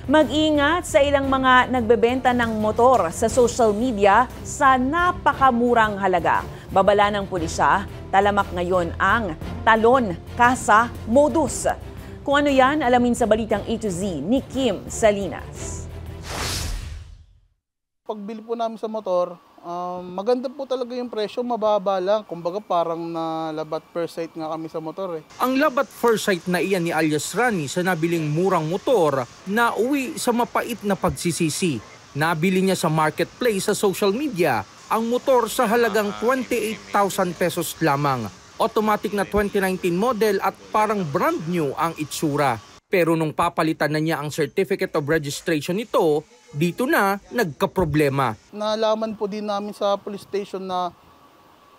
Mag-ingat sa ilang mga nagbebenta ng motor sa social media sa napakamurang halaga. Babala ng pulisya, talamak ngayon ang talon, kasa, modus. Kung ano yan, alamin sa balitang A to Z ni Kim Salinas. Pagbili po namin sa motor, maganda po talaga yung presyo, mababa lang. Kumbaga parang nalabat first sight nga kami sa motor. Ang labat first sight na iyan ni alias Rani sa nabiling murang motor na uwi sa mapait na pagsisisi. Nabili niya sa marketplace sa social media ang motor sa halagang 28,000 pesos lamang. Automatic na 2019 model at parang brand new ang itsura. Pero nung papalitan na niya ang certificate of registration nito, dito na nagkaproblema. Nalaman po din namin sa police station na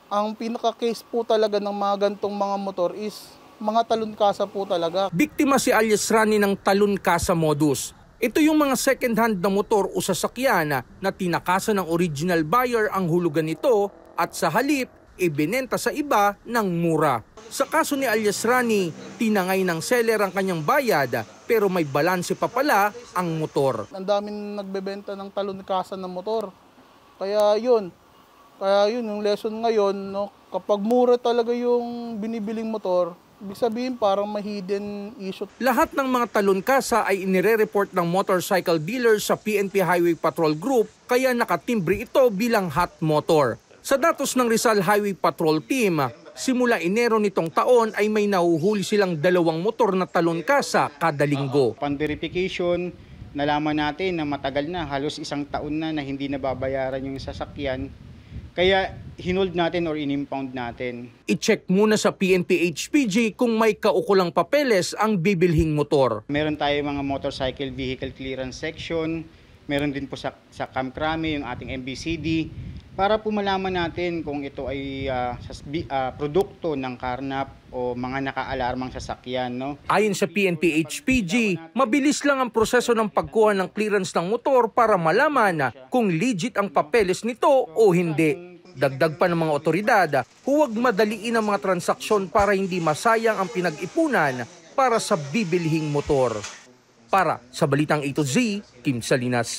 ang pinaka-case po talaga ng mga gantong mga motor is mga talon kasa po talaga. Biktima si alias Rani ng talon kasa modus. Ito yung mga second-hand na motor o sasakyan na tinakasan ng original buyer ang hulugan nito at sa halip, ibinenta sa iba ng mura. Sa kaso ni alias Rani, tinangay ng seller ang kanyang bayad pero may balanse pa pala ang motor. Ang daming nagbebenta ng talon kasa ng motor. Kaya yun yung lesson ngayon, no? Kapag mura talaga yung binibiling motor, ibig sabihin parang may hidden issue. Lahat ng mga talon kasa ay inire-report ng motorcycle dealer sa PNP Highway Patrol Group kaya nakatimbre ito bilang hot motor. Sa datos ng Rizal Highway Patrol Team, simula Enero nitong taon ay may nahuhuli silang 2 motor na talon kasa kada linggo. Upon verification, nalaman natin na matagal na, halos 1 taon na hindi nababayaran yung sasakyan. Kaya hinold natin or inimpound natin. I-check muna sa PNP HPG kung may kaukulang papeles ang bibilhing motor. Meron tayo mga motorcycle vehicle clearance section, meron din po sa Kamkrame yung ating MBCD, para po malaman natin kung ito ay produkto ng karnap o mga naka-alarmang sasakyan. No? Ayon sa PNP HPG, mabilis lang ang proseso ng pagkuha ng clearance ng motor para malaman kung legit ang papeles nito o hindi. Dagdag pa ng mga otoridad, huwag madaliin ang mga transaksyon para hindi masayang ang pinag-ipunan para sa bibilhing motor. Para sa Balitang A to Z, Kim Salinas.